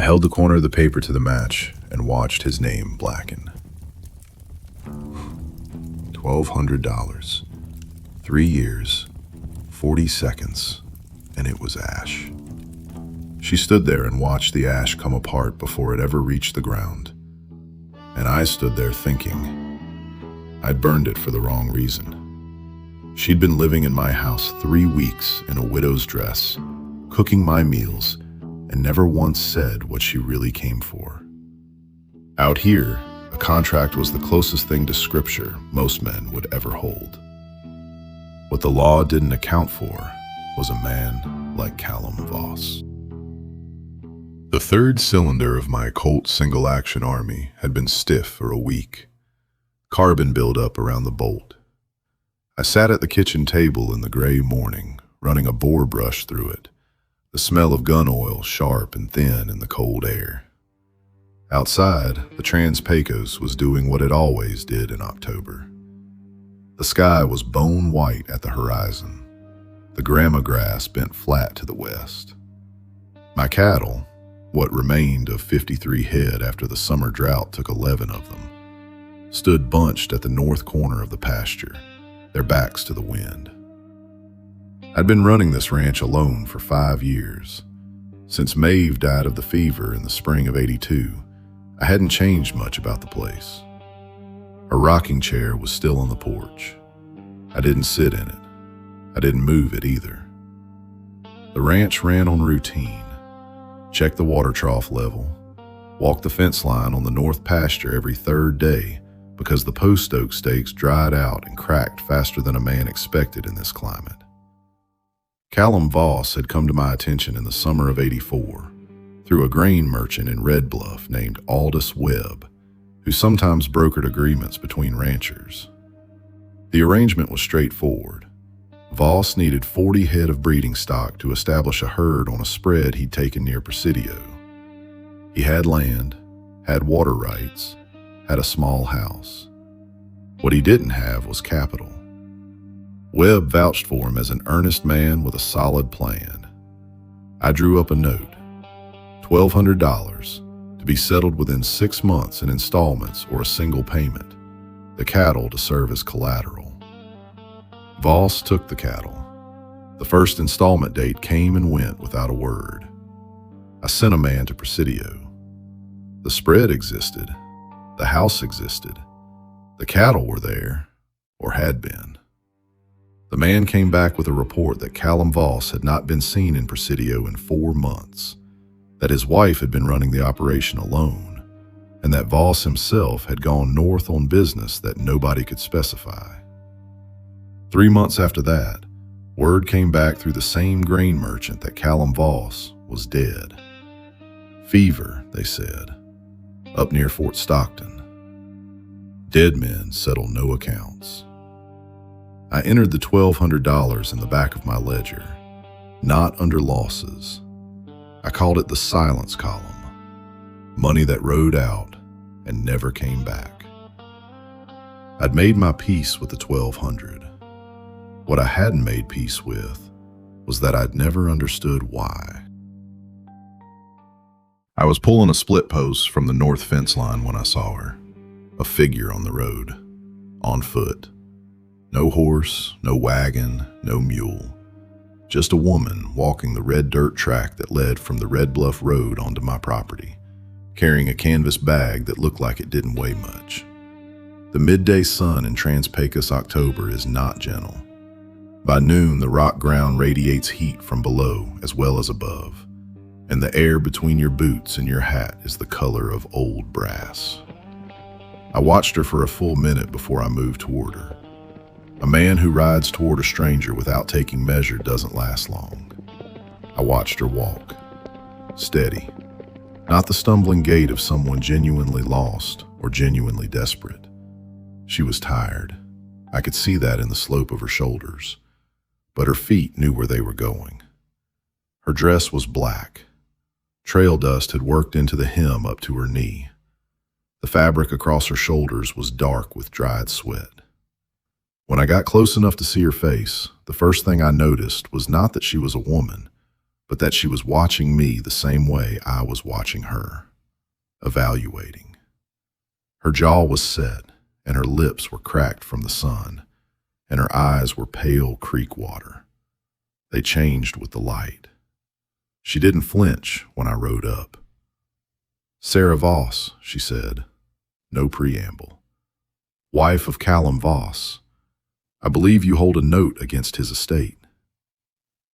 held the corner of the paper to the match and watched his name blacken. $1,200. 3 years, 40 seconds, and it was ash. She stood there and watched the ash come apart before it ever reached the ground. And I stood there thinking, I'd burned it for the wrong reason. She'd been living in my house 3 weeks in a widow's dress, cooking my meals, and never once said what she really came for. Out here, a contract was the closest thing to scripture most men would ever hold. What the law didn't account for was a man like Callum Voss. The third cylinder of my Colt single-action army had been stiff for a week. Carbon buildup around the bolt. I sat at the kitchen table in the gray morning, running a bore brush through it, the smell of gun oil sharp and thin in the cold air. Outside, the Trans-Pecos was doing what it always did in October. The sky was bone white at the horizon. The grama grass bent flat to the west. My cattle, what remained of 53 head after the summer drought took 11 of them, stood bunched at the north corner of the pasture, their backs to the wind. I'd been running this ranch alone for 5 years. Since Maeve died of the fever in the spring of '82, I hadn't changed much about the place. Her rocking chair was still on the porch. I didn't sit in it. I didn't move it either. The ranch ran on routine. Check the water trough level. Walk the fence line on the north pasture every third day because the post oak stakes dried out and cracked faster than a man expected in this climate. Callum Voss had come to my attention in the summer of '84 through a grain merchant in Red Bluff named Aldous Webb, who sometimes brokered agreements between ranchers. The arrangement was straightforward. Voss needed 40 head of breeding stock to establish a herd on a spread he'd taken near Presidio. He had land, had water rights, had a small house. What he didn't have was capital. Webb vouched for him as an earnest man with a solid plan. I drew up a note, $1,200, to be settled within 6 months in installments or a single payment, the cattle to serve as collateral. Voss took the cattle. The first installment date came and went without a word. I sent a man to Presidio. The spread existed. The house existed. The cattle were there, or had been. The man came back with a report that Callum Voss had not been seen in Presidio in 4 months, that his wife had been running the operation alone, and that Voss himself had gone north on business that nobody could specify. 3 months after that, word came back through the same grain merchant that Callum Voss was dead. Fever, they said, up near Fort Stockton. Dead men settle no accounts. I entered the $1,200 in the back of my ledger, not under losses. I called it the silence column, money that rode out and never came back. I'd made my peace with the $1,200. What I hadn't made peace with was that I'd never understood why. I was pulling a split post from the north fence line when I saw her, a figure on the road, on foot. No horse, no wagon, no mule. Just a woman walking the red dirt track that led from the Red Bluff Road onto my property, carrying a canvas bag that looked like it didn't weigh much. The midday sun in Trans-Pecos October is not gentle. By noon, the rock ground radiates heat from below as well as above, and the air between your boots and your hat is the color of old brass. I watched her for a full minute before I moved toward her. A man who rides toward a stranger without taking measure doesn't last long. I watched her walk, steady, not the stumbling gait of someone genuinely lost or genuinely desperate. She was tired. I could see that in the slope of her shoulders, but her feet knew where they were going. Her dress was black. Trail dust had worked into the hem up to her knee. The fabric across her shoulders was dark with dried sweat. When I got close enough to see her face, the first thing I noticed was not that she was a woman, but that she was watching me the same way I was watching her, evaluating. Her jaw was set, and her lips were cracked from the sun, and her eyes were pale creek water. They changed with the light. She didn't flinch when I rode up. "Sarah Voss," she said, no preamble. "Wife of Callum Voss. I believe you hold a note against his estate."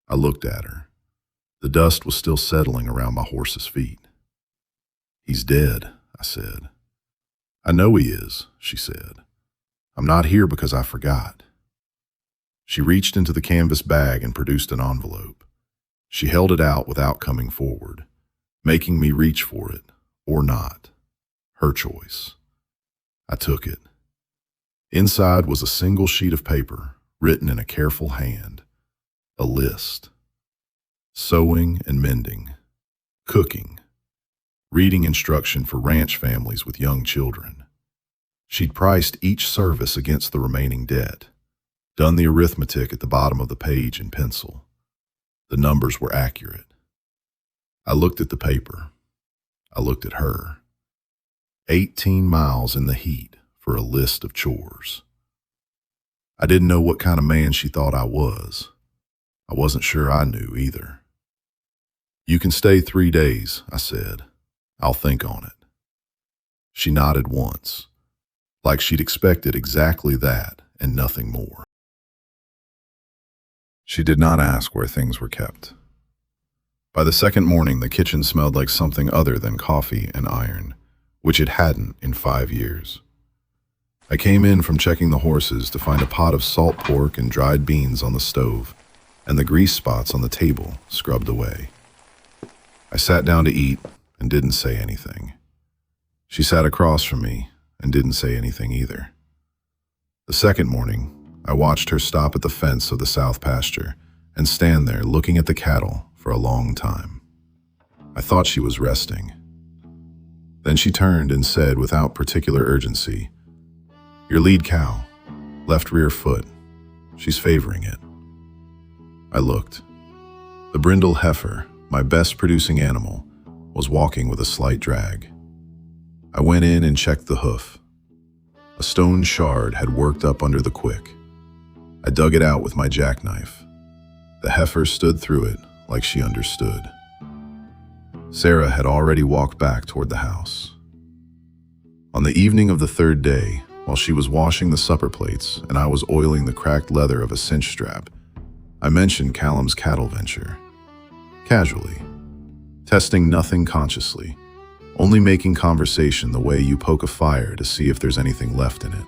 I looked at her. The dust was still settling around my horse's feet. "He's dead," I said. "I know he is," she said. "I'm not here because I forgot." She reached into the canvas bag and produced an envelope. She held it out without coming forward, making me reach for it, or not. Her choice. I took it. Inside was a single sheet of paper, written in a careful hand. A list. Sewing and mending. Cooking. Reading instruction for ranch families with young children. She'd priced each service against the remaining debt. Done the arithmetic at the bottom of the page in pencil. The numbers were accurate. I looked at the paper. I looked at her. 18 miles in the heat for a list of chores. I didn't know what kind of man she thought I was. I wasn't sure I knew either. "You can stay 3 days," I said. "I'll think on it." She nodded once, like she'd expected exactly that and nothing more. She did not ask where things were kept. By the second morning, the kitchen smelled like something other than coffee and iron, which it hadn't in 5 years. I came in from checking the horses to find a pot of salt pork and dried beans on the stove, and the grease spots on the table scrubbed away. I sat down to eat and didn't say anything. She sat across from me and didn't say anything either. The second morning, I watched her stop at the fence of the south pasture and stand there looking at the cattle for a long time. I thought she was resting. Then she turned and said without particular urgency, "Your lead cow, left rear foot. She's favoring it." I looked. The brindle heifer, my best producing animal, was walking with a slight drag. I went in and checked the hoof. A stone shard had worked up under the quick. I dug it out with my jackknife. The heifer stood through it like she understood. Sarah had already walked back toward the house. On the evening of the third day, while she was washing the supper plates and I was oiling the cracked leather of a cinch strap, I mentioned Callum's cattle venture. Casually. Testing nothing consciously, only making conversation the way you poke a fire to see if there's anything left in it.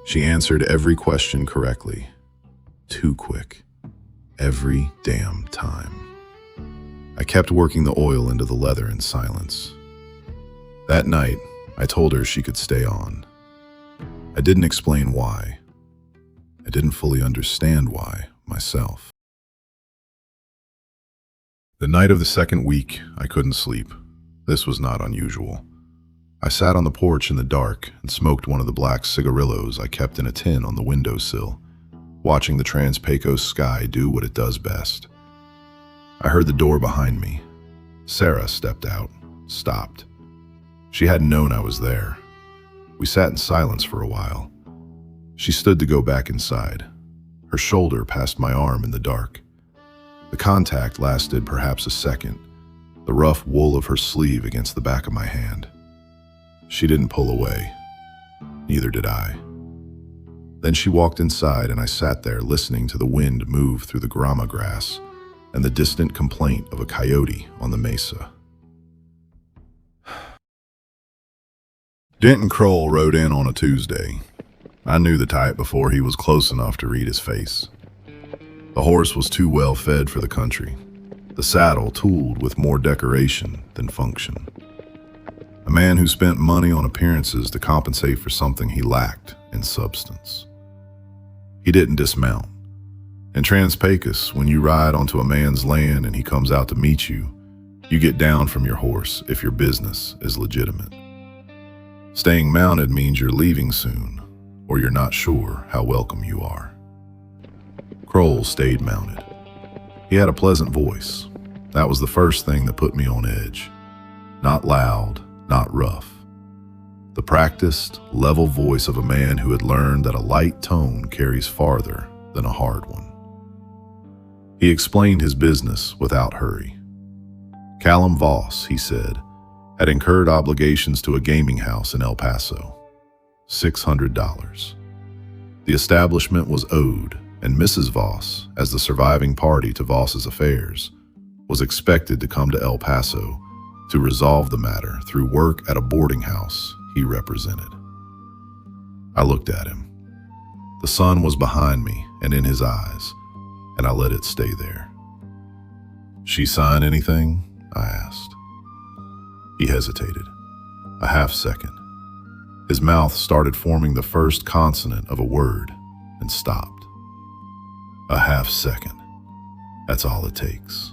She answered every question correctly. Too quick. Every damn time. I kept working the oil into the leather in silence. That night, I told her she could stay on. I didn't explain why. I didn't fully understand why myself. The night of the second week, I couldn't sleep. This was not unusual. I sat on the porch in the dark and smoked one of the black cigarillos I kept in a tin on the windowsill, watching the Trans-Pecos sky do what it does best. I heard the door behind me. Sarah stepped out, stopped. She hadn't known I was there. We sat in silence for a while. She stood to go back inside. Her shoulder passed my arm in the dark. The contact lasted perhaps a second, the rough wool of her sleeve against the back of my hand. She didn't pull away. Neither did I. Then she walked inside and I sat there listening to the wind move through the grama grass and the distant complaint of a coyote on the mesa. Denton Kroll rode in on a Tuesday. I knew the type before he was close enough to read his face. The horse was too well fed for the country, the saddle tooled with more decoration than function. A man who spent money on appearances to compensate for something he lacked in substance. He didn't dismount. In Trans-Pecos, when you ride onto a man's land and he comes out to meet you, you get down from your horse if your business is legitimate. Staying mounted means you're leaving soon, or you're not sure how welcome you are. Kroll stayed mounted. He had a pleasant voice. That was the first thing that put me on edge. Not loud, not rough. The practiced, level voice of a man who had learned that a light tone carries farther than a hard one. He explained his business without hurry. Callum Voss, he said, had incurred obligations to a gaming house in El Paso. $600. The establishment was owed, and Mrs. Voss, as the surviving party to Voss's affairs, was expected to come to El Paso to resolve the matter through work at a boarding house he represented. I looked at him. The sun was behind me and in his eyes, and I let it stay there. "She sign anything?" I asked. He hesitated, a half second. His mouth started forming the first consonant of a word and stopped. A half second. That's all it takes.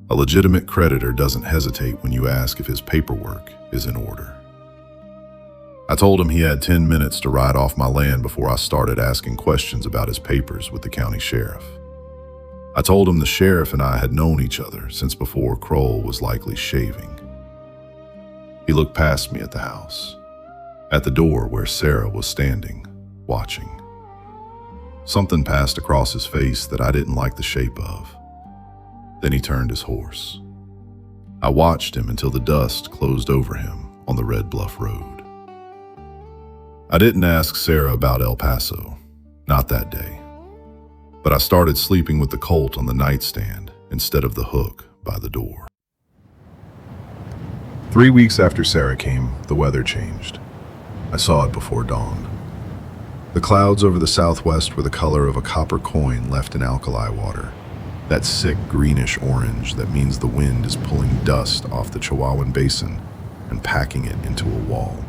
A legitimate creditor doesn't hesitate when you ask if his paperwork is in order. I told him he had 10 minutes to ride off my land before I started asking questions about his papers with the county sheriff. I told him the sheriff and I had known each other since before Kroll was likely shaving. He looked past me at the house, at the door where Sarah was standing, watching. Something passed across his face that I didn't like the shape of. Then he turned his horse. I watched him until the dust closed over him on the Red Bluff Road. I didn't ask Sarah about El Paso, not that day. But I started sleeping with the Colt on the nightstand instead of the hook by the door. 3 weeks after Sarah came, the weather changed. I saw it before dawn. The clouds over the southwest were the color of a copper coin left in alkali water. That sick greenish orange that means the wind is pulling dust off the Chihuahuan Basin and packing it into a wall.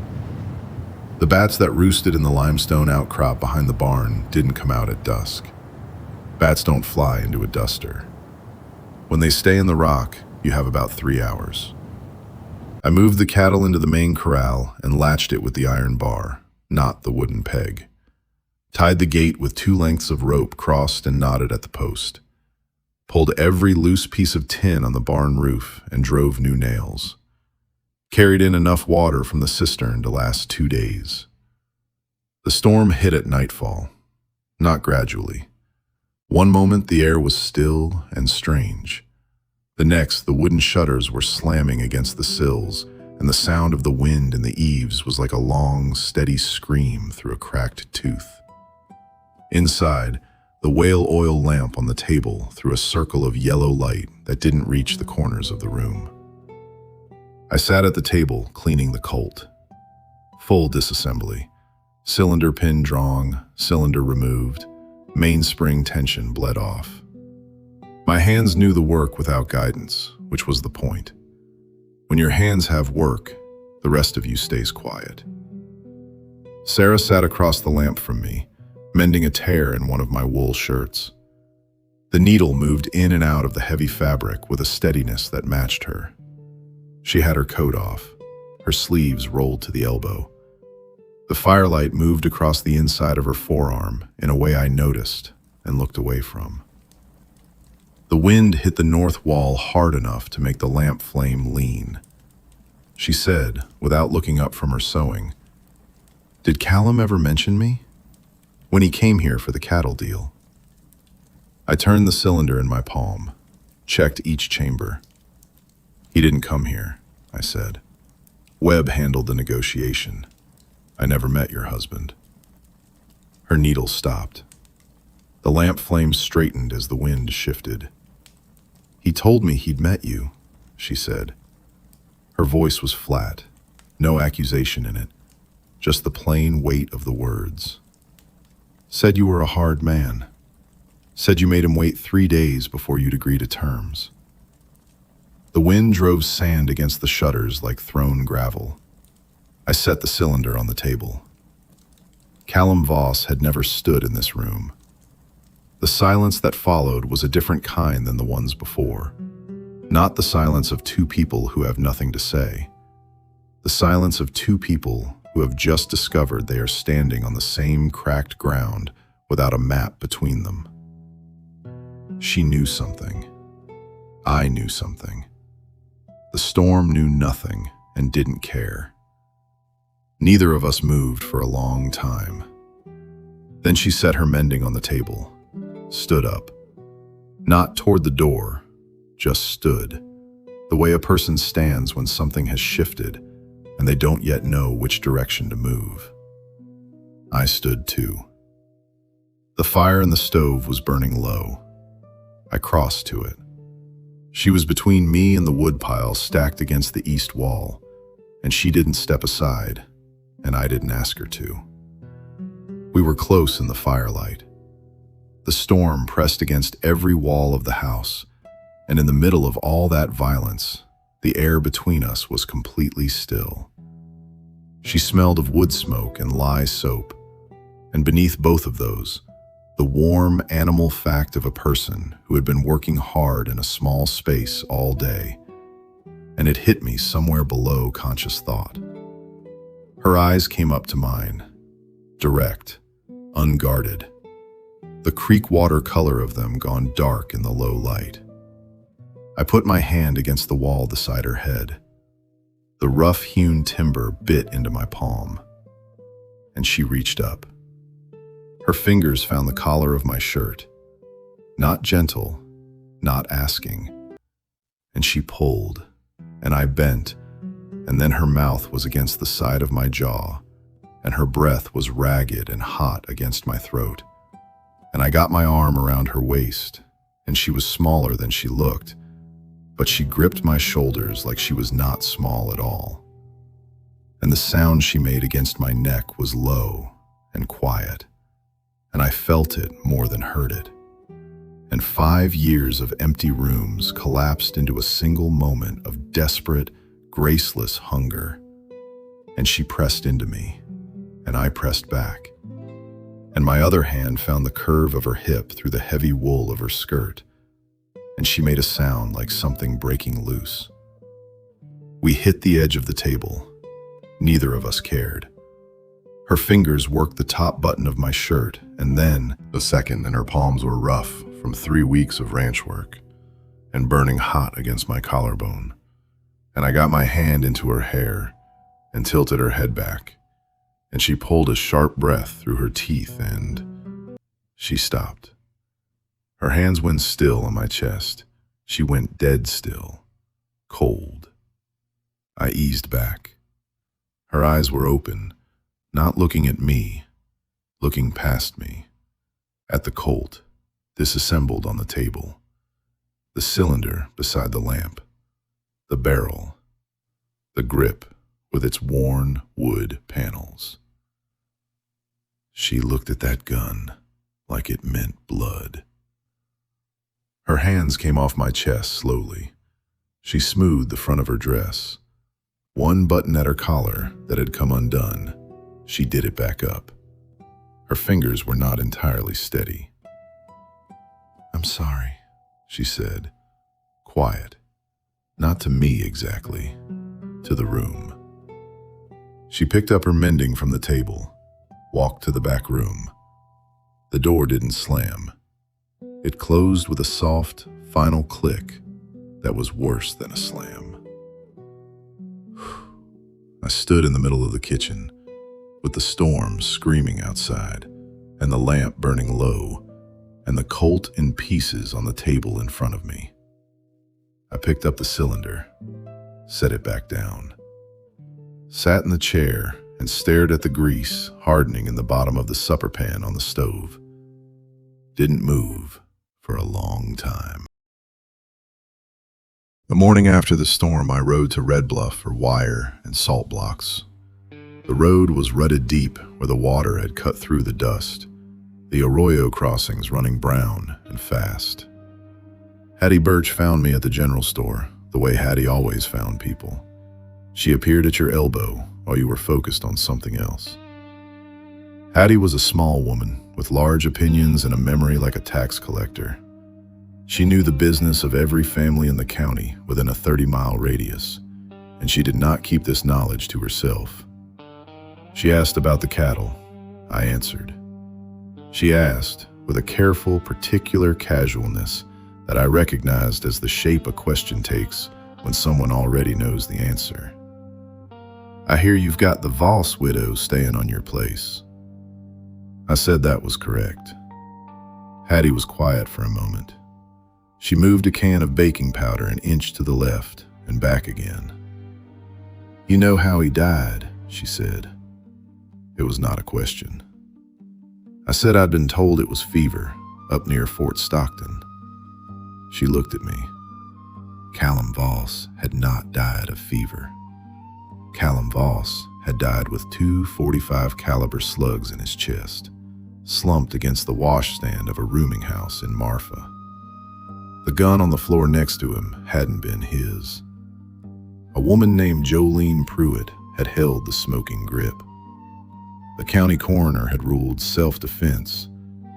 The bats that roosted in the limestone outcrop behind the barn didn't come out at dusk. Bats don't fly into a duster. When they stay in the rock, you have about 3 hours. I moved the cattle into the main corral and latched it with the iron bar, not the wooden peg. Tied the gate with 2 lengths of rope crossed and knotted at the post. Pulled every loose piece of tin on the barn roof and drove new nails. Carried in enough water from the cistern to last 2 days. The storm hit at nightfall, not gradually. One moment the air was still and strange. The next, the wooden shutters were slamming against the sills, and the sound of the wind in the eaves was like a long, steady scream through a cracked tooth. Inside, the whale oil lamp on the table threw a circle of yellow light that didn't reach the corners of the room. I sat at the table, cleaning the Colt. Full disassembly. Cylinder pin drawn, cylinder removed, mainspring tension bled off. My hands knew the work without guidance, which was the point. When your hands have work, the rest of you stays quiet. Sarah sat across the lamp from me, mending a tear in one of my wool shirts. The needle moved in and out of the heavy fabric with a steadiness that matched her. She had her coat off, her sleeves rolled to the elbow. The firelight moved across the inside of her forearm in a way I noticed and looked away from. The wind hit the north wall hard enough to make the lamp flame lean. She said, without looking up from her sewing, "Did Callum ever mention me? When he came here for the cattle deal?" I turned the cylinder in my palm, checked each chamber. "He didn't come here," I said. "Webb handled the negotiation. I never met your husband." Her needle stopped. The lamp flame straightened as the wind shifted. "He told me he'd met you," she said. Her voice was flat, no accusation in it, just the plain weight of the words. "Said you were a hard man. Said you made him wait 3 days before you'd agree to terms." The wind drove sand against the shutters like thrown gravel. I set the cylinder on the table. Callum Voss had never stood in this room. The silence that followed was a different kind than the ones before. Not the silence of 2 people who have nothing to say. The silence of 2 people who have just discovered they are standing on the same cracked ground without a map between them. She knew something. I knew something. The storm knew nothing and didn't care. Neither of us moved for a long time. Then she set her mending on the table, stood up. Not toward the door, just stood, the way a person stands when something has shifted and they don't yet know which direction to move. I stood too. The fire in the stove was burning low. I crossed to it. She was between me and the woodpile stacked against the east wall, and she didn't step aside, and I didn't ask her to. We were close in the firelight. The storm pressed against every wall of the house, and in the middle of all that violence, the air between us was completely still. She smelled of wood smoke and lye soap, and beneath both of those, the warm animal fact of a person who had been working hard in a small space all day, and it hit me somewhere below conscious thought. Her eyes came up to mine, direct, unguarded, the creek water color of them gone dark in the low light. I put my hand against the wall beside her head. The rough-hewn timber bit into my palm, and she reached up. Her fingers found the collar of my shirt, not gentle, not asking, and she pulled, and I bent, and then her mouth was against the side of my jaw, and her breath was ragged and hot against my throat. And I got my arm around her waist, and she was smaller than she looked, but she gripped my shoulders like she was not small at all. And the sound she made against my neck was low and quiet, and I felt it more than heard it. And 5 years of empty rooms collapsed into a single moment of desperate, graceless hunger. And she pressed into me, and I pressed back. And my other hand found the curve of her hip through the heavy wool of her skirt, and she made a sound like something breaking loose. We hit the edge of the table. Neither of us cared. Her fingers worked the top button of my shirt, and then a second, and her palms were rough from 3 weeks of ranch work and burning hot against my collarbone. And I got my hand into her hair and tilted her head back, and she pulled a sharp breath through her teeth, and she stopped. Her hands went still on my chest. She went dead still, cold. I eased back. Her eyes were open, not looking at me, looking past me, at the Colt, disassembled on the table, the cylinder beside the lamp, the barrel, the grip with its worn wood panels. She looked at that gun like it meant blood. Her hands came off my chest slowly. She smoothed the front of her dress. One button at her collar that had come undone, she did it back up. Her fingers were not entirely steady. "I'm sorry," she said, quiet. Not to me exactly, to the room. She picked up her mending from the table, walked to the back room. The door didn't slam. It closed with a soft, final click that was worse than a slam. I stood in the middle of the kitchen, with the storm screaming outside, and the lamp burning low, and the Colt in pieces on the table in front of me. I picked up the cylinder, set it back down, sat in the chair, and stared at the grease hardening in the bottom of the supper pan on the stove. Didn't move for a long time. The morning after the storm, I rode to Red Bluff for wire and salt blocks. The road was rutted deep where the water had cut through the dust, the arroyo crossings running brown and fast. Hattie Birch found me at the general store, the way Hattie always found people. She appeared at your elbow while you were focused on something else. Hattie was a small woman with large opinions and a memory like a tax collector. She knew the business of every family in the county within a 30-mile radius, and she did not keep this knowledge to herself. She asked about the cattle. I answered. She asked, with a careful, particular casualness that I recognized as the shape a question takes when someone already knows the answer. "I hear you've got the Voss widow staying on your place." I said that was correct. Hattie was quiet for a moment. She moved a can of baking powder an inch to the left and back again. "You know how he died," she said. It was not a question. I said I'd been told it was fever up near Fort Stockton. She looked at me. Callum Voss had not died of fever. Callum Voss had died with two .45 caliber slugs in his chest, slumped against the washstand of a rooming house in Marfa. The gun on the floor next to him hadn't been his. A woman named Jolene Pruitt had held the smoking grip. The county coroner had ruled self-defense,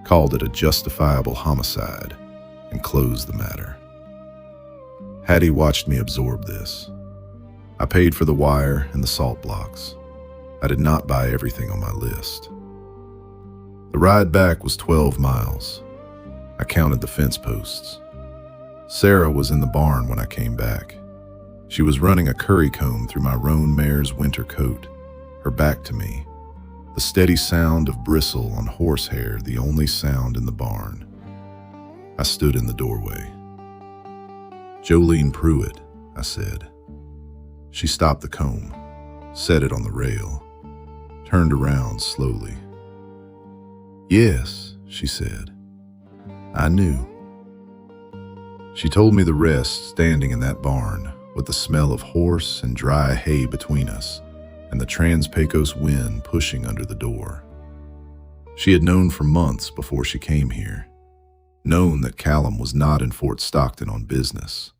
called it a justifiable homicide, and closed the matter. Hattie watched me absorb this. I paid for the wire and the salt blocks. I did not buy everything on my list. The ride back was 12 miles. I counted the fence posts. Sarah was in the barn when I came back. She was running a curry comb through my roan mare's winter coat, her back to me, the steady sound of bristle on horsehair the only sound in the barn. I stood in the doorway. "Jolene Pruitt," I said. She stopped the comb, set it on the rail, turned around slowly. "Yes," she said. "I knew." She told me the rest standing in that barn with the smell of horse and dry hay between us and the Trans-Pecos wind pushing under the door. She had known for months before she came here, known that Callum was not in Fort Stockton on business,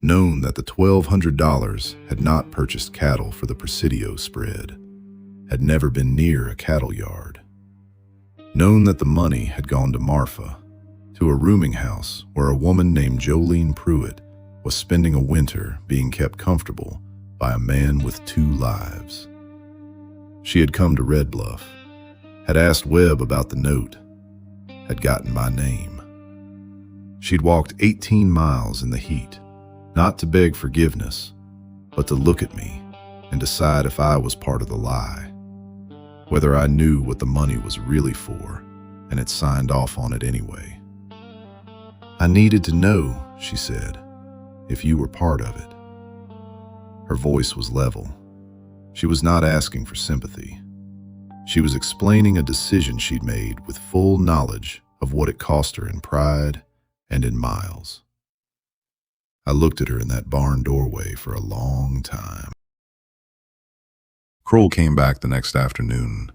known that the $1,200 had not purchased cattle for the Presidio spread, had never been near a cattle yard, known that the money had gone to Marfa, to a rooming house where a woman named Jolene Pruitt was spending a winter being kept comfortable by a man with 2 lives. She had come to Red Bluff, had asked Webb about the note, had gotten my name. She'd walked 18 miles in the heat, not to beg forgiveness, but to look at me and decide if I was part of the lie, whether I knew what the money was really for and had signed off on it anyway. "I needed to know," she said, "if you were part of it." Her voice was level. She was not asking for sympathy. She was explaining a decision she'd made with full knowledge of what it cost her in pride and in miles. I looked at her in that barn doorway for a long time. Kroll came back the next afternoon,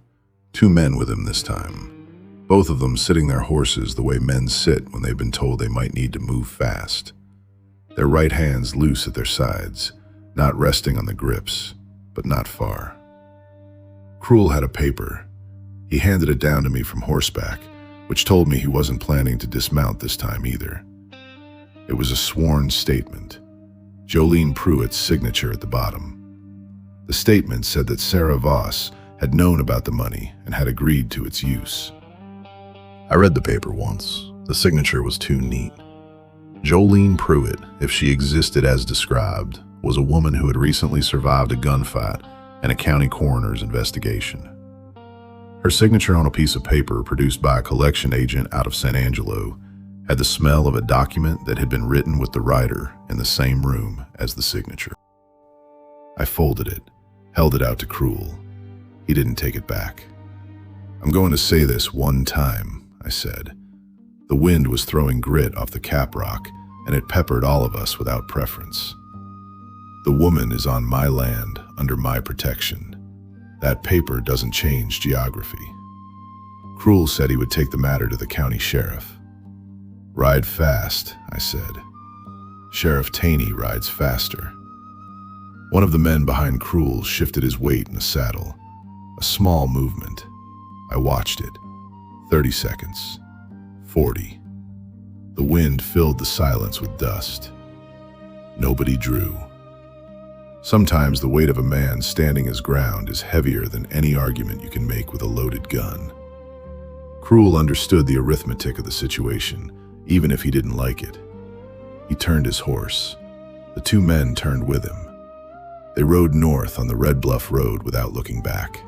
2 men with him this time, both of them sitting their horses the way men sit when they've been told they might need to move fast, their right hands loose at their sides, not resting on the grips, but not far. Kroll had a paper. He handed it down to me from horseback, which told me he wasn't planning to dismount this time either. It was a sworn statement, Jolene Pruitt's signature at the bottom. The statement said that Sarah Voss had known about the money and had agreed to its use. I read the paper once. The signature was too neat. Jolene Pruitt, if she existed as described, was a woman who had recently survived a gunfight and a county coroner's investigation. Her signature on a piece of paper produced by a collection agent out of San Angelo had the smell of a document that had been written with the writer in the same room as the signature. I folded it, held it out to Kroll. He didn't take it back. "I'm going to say this one time," I said. The wind was throwing grit off the cap rock, and it peppered all of us without preference. "The woman is on my land, under my protection. That paper doesn't change geography." Kroll said he would take the matter to the county sheriff. "Ride fast," I said. "Sheriff Taney rides faster." One of the men behind Kroll shifted his weight in the saddle. A small movement. I watched it. 30 seconds. 40. The wind filled the silence with dust. Nobody drew. Sometimes the weight of a man standing his ground is heavier than any argument you can make with a loaded gun. Cruel understood the arithmetic of the situation, even if he didn't like it. He turned his horse. The two men turned with him. They rode north on the Red Bluff Road without looking back.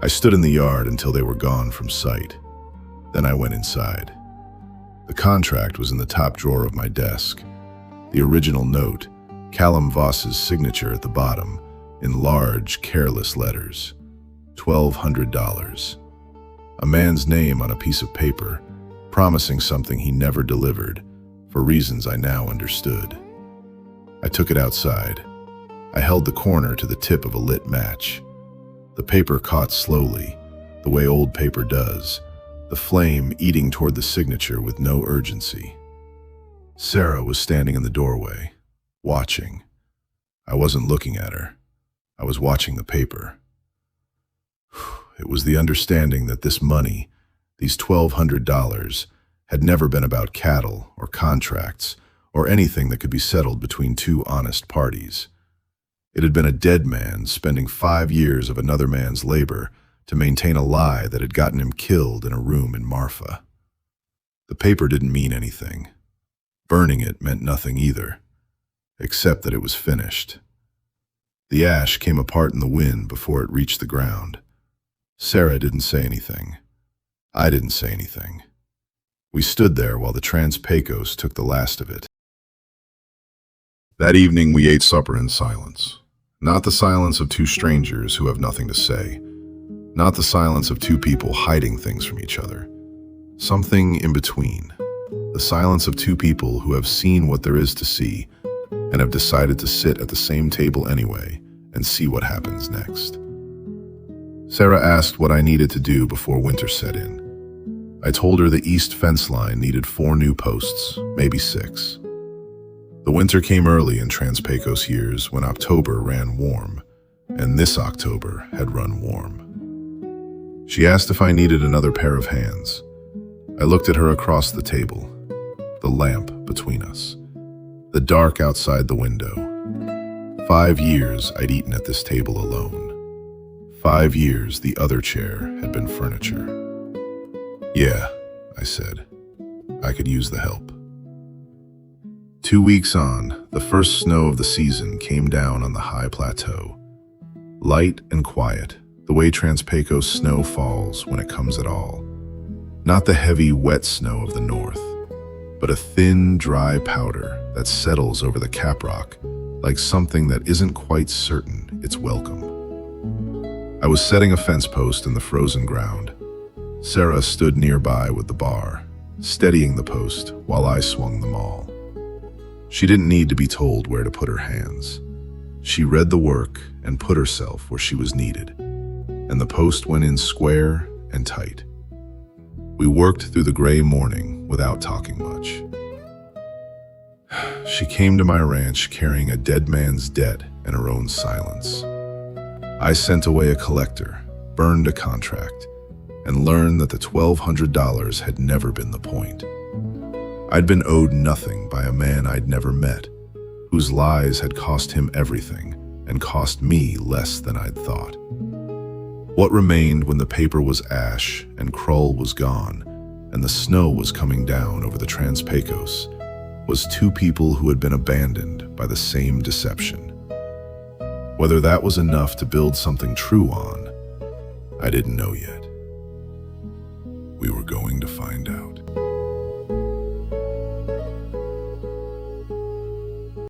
I stood in the yard until they were gone from sight. Then I went inside. The contract was in the top drawer of my desk. The original note, Callum Voss's signature at the bottom, in large, careless letters. $1,200. A man's name on a piece of paper, promising something he never delivered, for reasons I now understood. I took it outside. I held the corner to the tip of a lit match. The paper caught slowly, the way old paper does, the flame eating toward the signature with no urgency. Sarah was standing in the doorway, watching. I wasn't looking at her. I was watching the paper. It was the understanding that this money, these $1,200, had never been about cattle or contracts or anything that could be settled between two honest parties. It had been a dead man spending 5 years of another man's labor to maintain a lie that had gotten him killed in a room in Marfa. The paper didn't mean anything. Burning it meant nothing either, except that it was finished. The ash came apart in the wind before it reached the ground. Sarah didn't say anything. I didn't say anything. We stood there while the Trans-Pecos took the last of it. That evening we ate supper in silence. Not the silence of two strangers who have nothing to say. Not the silence of two people hiding things from each other. Something in between. The silence of two people who have seen what there is to see and have decided to sit at the same table anyway and see what happens next. Sarah asked what I needed to do before winter set in. I told her the east fence line needed 4 new posts, maybe 6. The winter came early in Trans-Pecos years when October ran warm, and this October had run warm. She asked if I needed another pair of hands. I looked at her across the table, the lamp between us, the dark outside the window. 5 years I'd eaten at this table alone. 5 years the other chair had been furniture. Yeah, I said. I could use the help. 2 weeks on, the first snow of the season came down on the high plateau. Light and quiet, the way Trans-Pecos snow falls when it comes at all. Not the heavy, wet snow of the north, but a thin, dry powder that settles over the caprock like something that isn't quite certain it's welcome. I was setting a fence post in the frozen ground. Sarah stood nearby with the bar, steadying the post while I swung the maul. She didn't need to be told where to put her hands. She read the work and put herself where she was needed, and the post went in square and tight. We worked through the gray morning without talking much. She came to my ranch carrying a dead man's debt and her own silence. I sent away a collector, burned a contract, and learned that the $1,200 had never been the point. I'd been owed nothing by a man I'd never met, whose lies had cost him everything and cost me less than I'd thought. What remained when the paper was ash and Krull was gone and the snow was coming down over the Trans-Pecos was 2 people who had been abandoned by the same deception. Whether that was enough to build something true on, I didn't know yet. We were going to find out.